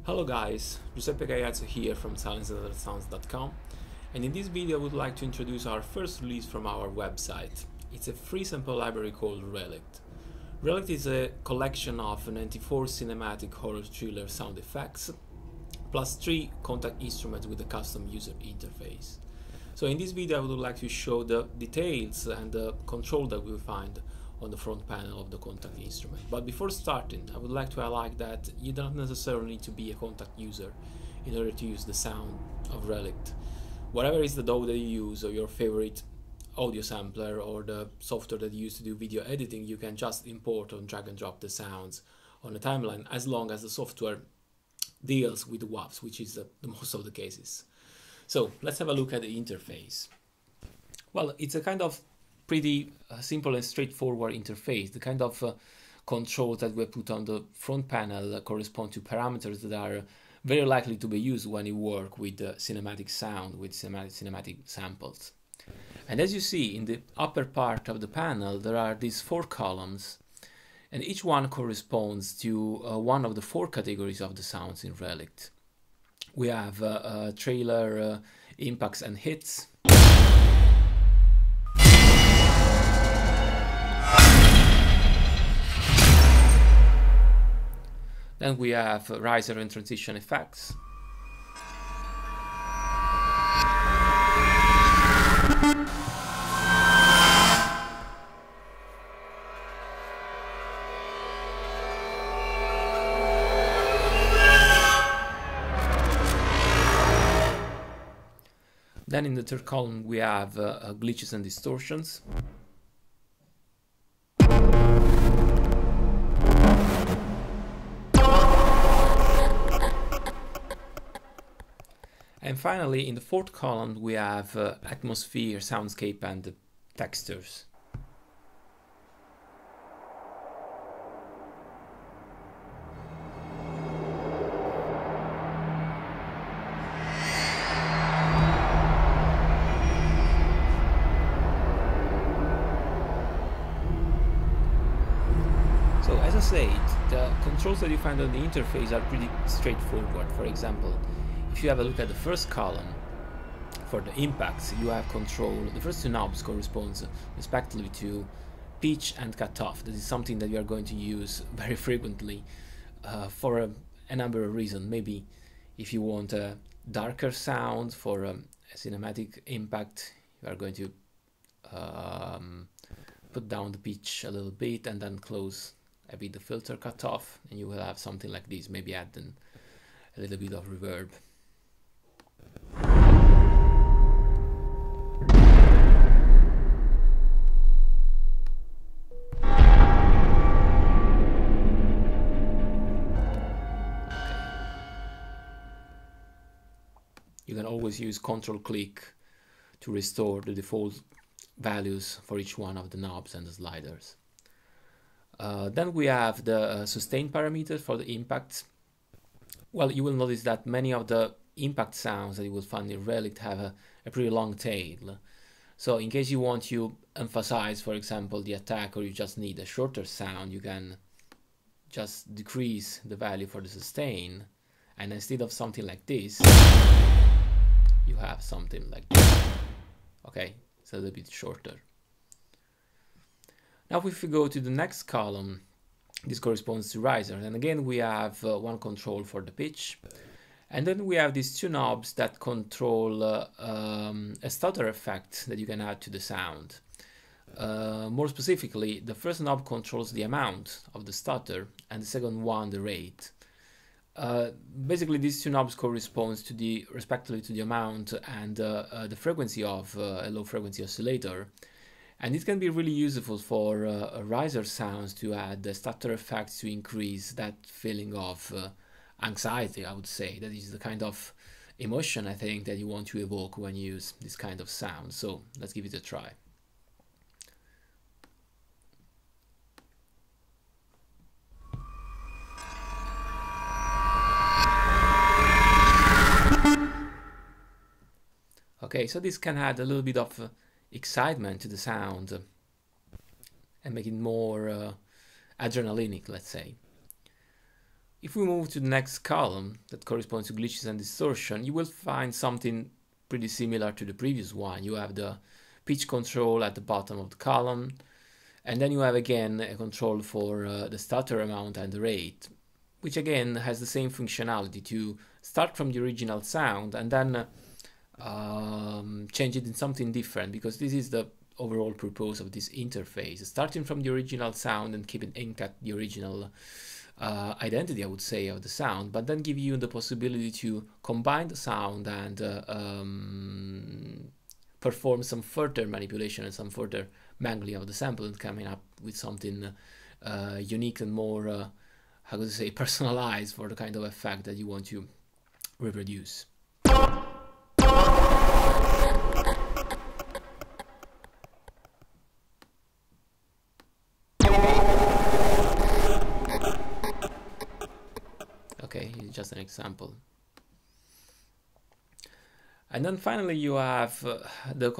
Hello guys, Giuseppe Gaiazzo here from silence+other, and in this video I would like to introduce our first release from our website. It's a free sample library called Relict. Relict is a collection of 94 cinematic horror thriller sound effects plus 3 Kontakt instruments with a custom user interface. So in this video I would like to show the details and the control that we'll find on the front panel of the Kontakt instrument. But before starting, I would like to highlight that you don't necessarily need to be a Kontakt user in order to use the sound of Relict. Whatever is the DAW that you use, or your favorite audio sampler, or the software that you use to do video editing, you can just import or drag and drop the sounds on a timeline as long as the software deals with the WAVs, which is the most of the cases. So let's have a look at the interface. Well, it's a kind of pretty simple and straightforward interface. The kind of controls that we put on the front panel correspond to parameters that are very likely to be used when you work with cinematic sound, with cinematic samples. And as you see in the upper part of the panel, there are these 4 columns, and each one corresponds to one of the 4 categories of the sounds in Relict. We have trailer, impacts and hits. Then we have riser and transition effects. Then in the third column we have glitches and distortions. And finally, in the fourth column, we have atmosphere, soundscape, and textures. So, as I said, the controls that you find on the interface are pretty straightforward. For example, if you have a look at the first column, for the impacts, you have control. The first 2 knobs corresponds respectively to pitch and cutoff. This is something that you are going to use very frequently for a number of reasons. Maybe if you want a darker sound for a cinematic impact, you are going to put down the pitch a little bit and then close a bit the filter cutoff, and you will have something like this. Maybe add in a little bit of reverb. You can always use Ctrl-click to restore the default values for each one of the knobs and the sliders. Then we have the sustain parameter for the impacts. Well, you will notice that many of the impact sounds that you will find in Relict have a pretty long tail. So in case you want to emphasize, for example, the attack, or you just need a shorter sound, you can just decrease the value for the sustain, and instead of something like this, you have something like this. Okay, it's a little bit shorter. Now if we go to the next column, this corresponds to risers, and again we have one control for the pitch, and then we have these 2 knobs that control a stutter effect that you can add to the sound. More specifically, the first knob controls the amount of the stutter, and the second one the rate. Basically, these 2 knobs corresponds to respectively to the amount and the frequency of a low frequency oscillator, and it can be really useful for riser sounds to add the stutter effects to increase that feeling of anxiety. I would say that is the kind of emotion I think that you want to evoke when you use this kind of sound. So let's give it a try. Okay, so this can add a little bit of excitement to the sound and make it more adrenalinic, let's say. If we move to the next column that corresponds to glitches and distortion, you will find something pretty similar to the previous one. You have the pitch control at the bottom of the column, and then you have again a control for the stutter amount and the rate, which again has the same functionality to start from the original sound and then change it in something different, because this is the overall purpose of this interface, starting from the original sound and keeping intact the original identity, I would say, of the sound, but then give you the possibility to combine the sound and perform some further manipulation and some further mangling of the sample and coming up with something unique and more, how could I say, personalized for the kind of effect that you want to reproduce. Okay, it's just an example. And then finally you have the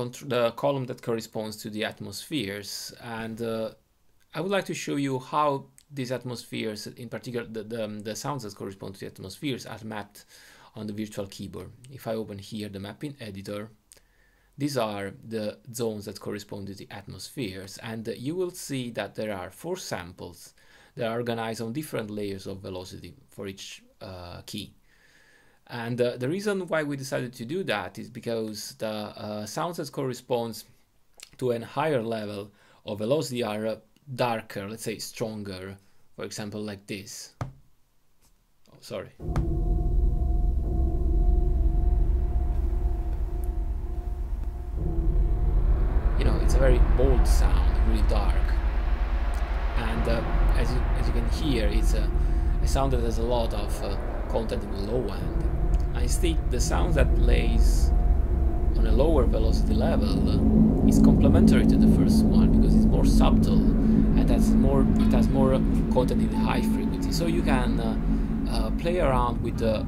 column that corresponds to the atmospheres, and I would like to show you how these atmospheres, in particular the sounds that correspond to the atmospheres, are mapped on the virtual keyboard. If I open here the mapping editor, these are the zones that correspond to the atmospheres, and you will see that there are 4 samples that are organized on different layers of velocity for each key. And the reason why we decided to do that is because the sounds that corresponds to a higher level of velocity are darker, let's say stronger, for example like this. Oh, sorry. You know, it's a very bold sound, really dark. And as you can hear, it's a sound that has a lot of content in the low end. Instead, the sound that plays on a lower velocity level is complementary to the first one because it's more subtle and it has more content in the high frequency. So you can play around with the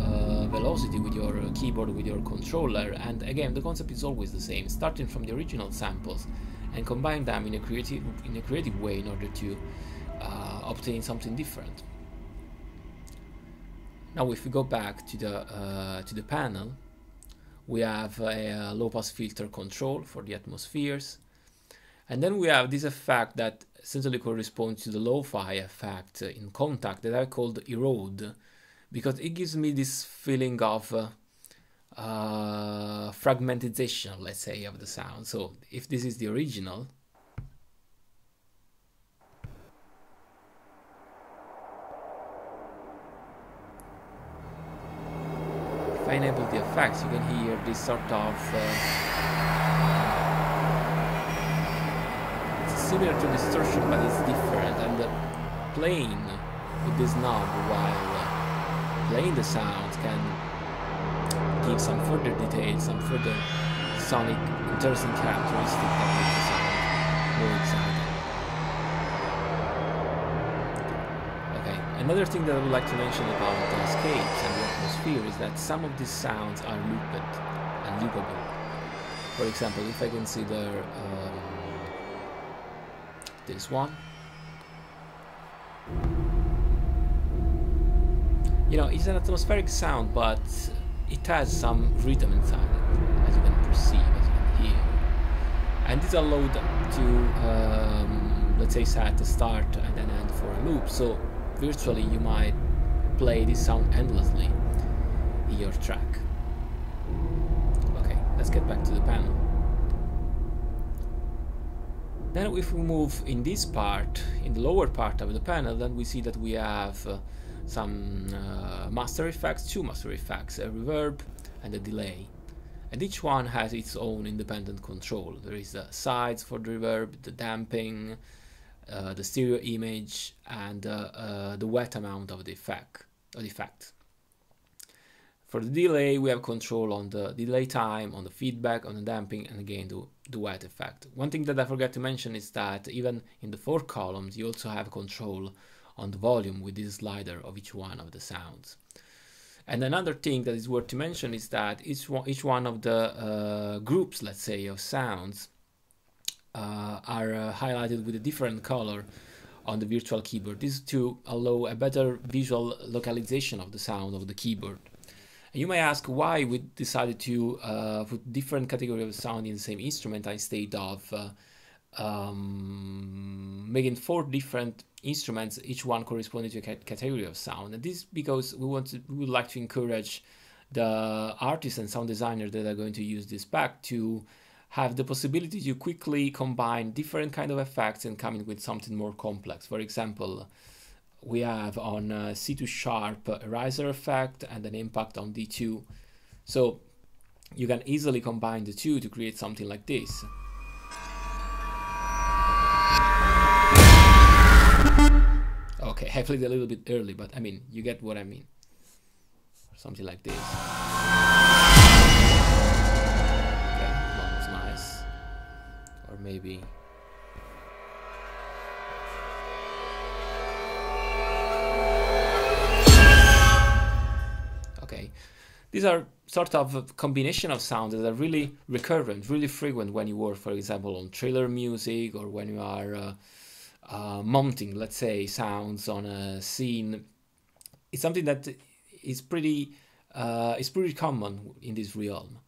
velocity with your keyboard, with your controller, and again the concept is always the same, starting from the original samples and combine them in a creative way in order to obtain something different. Now if we go back to the panel, we have a low-pass filter control for the atmospheres, and then we have this effect that essentially corresponds to the lo-fi effect in Kontakt that I called erode, because it gives me this feeling of fragmentization, let's say, of the sound. So if this is the original, if I enable the effects, you can hear this sort of it's similar to distortion, but it's different, and playing with this knob while playing the sounds can give some further details, some further sonic interesting characteristics that make the sound more exciting. Okay, another thing that I would like to mention about the escapes and the atmosphere is that some of these sounds are looped and loopable. For example, if I consider this one, you know, it's an atmospheric sound, but it has some rhythm inside it, as you can perceive, as you can hear. And it's allowed to, let's say, set a start and an end for a loop. So virtually you might play this sound endlessly in your track. Okay, let's get back to the panel. Then if we move in this part, in the lower part of the panel, then we see that we have some master effects, 2 master effects, a reverb and a delay. And each one has its own independent control. There is the sides for the reverb, the damping, the stereo image, and the wet amount of the effect. For the delay, we have control on the delay time, on the feedback, on the damping, and again the wet effect. One thing that I forgot to mention is that even in the 4 columns, you also have control on the volume with this slider of each one of the sounds. And another thing that is worth to mention is that each one of the groups, let's say, of sounds are highlighted with a different color on the virtual keyboard. This is to allow a better visual localization of the sound of the keyboard. And you may ask why we decided to put different categories of sound in the same instrument instead of making 4 different instruments, each one corresponding to a category of sound. And this is because we would like to encourage the artists and sound designers that are going to use this pack to have the possibility to quickly combine different kind of effects and come in with something more complex. For example, we have on C2 sharp a riser effect and an impact on D2. So you can easily combine the two to create something like this. Okay, I played a little bit early, but I mean, you get what I mean. Something like this. Okay, that was nice. Or maybe... Okay, these are sort of a combination of sounds that are really recurrent, really frequent when you work, for example, on thriller music, or when you are mounting, let's say, sounds on a scene. It's something that is pretty common in this realm.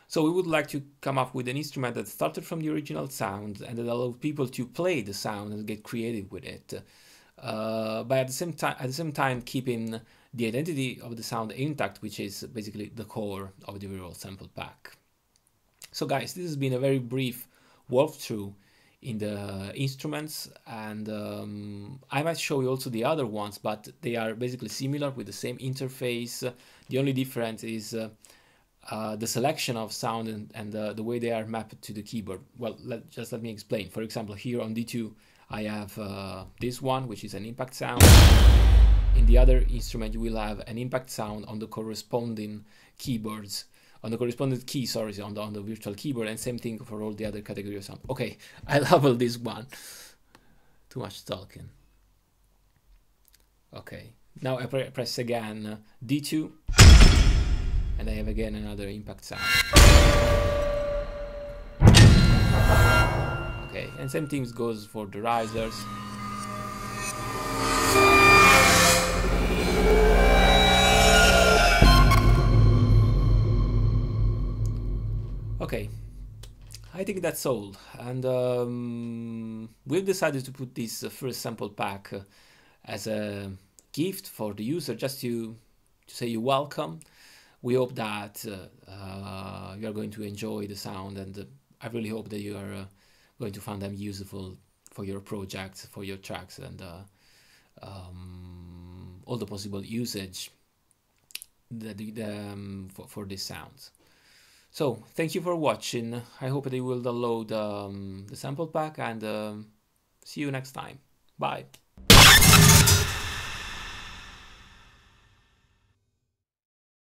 So we would like to come up with an instrument that started from the original sound and that allows people to play the sound and get creative with it, but at the same time keeping the identity of the sound intact, which is basically the core of the overall sample pack. So guys, this has been a very brief walkthrough in the instruments, and I might show you also the other ones, but they are basically similar with the same interface. The only difference is the selection of sound and the way they are mapped to the keyboard. Well, just let me explain. For example, here on D2 I have this one, which is an impact sound. In the other instrument you will have an impact sound on the corresponding keyboards, on the corresponding key, sorry, on the virtual keyboard, and same thing for all the other category of sound. Okay, I level this one. Too much talking. Okay, now I press again D2, and I have again another impact sound. Okay, and same thing goes for the risers. Okay, I think that's all, and we've decided to put this first sample pack as a gift for the user, just to say you're welcome. We hope that you are going to enjoy the sound, and I really hope that you are going to find them useful for your projects, for your tracks, and all the possible usage for these sounds. So, thank you for watching. I hope that you will download the sample pack, and see you next time. Bye.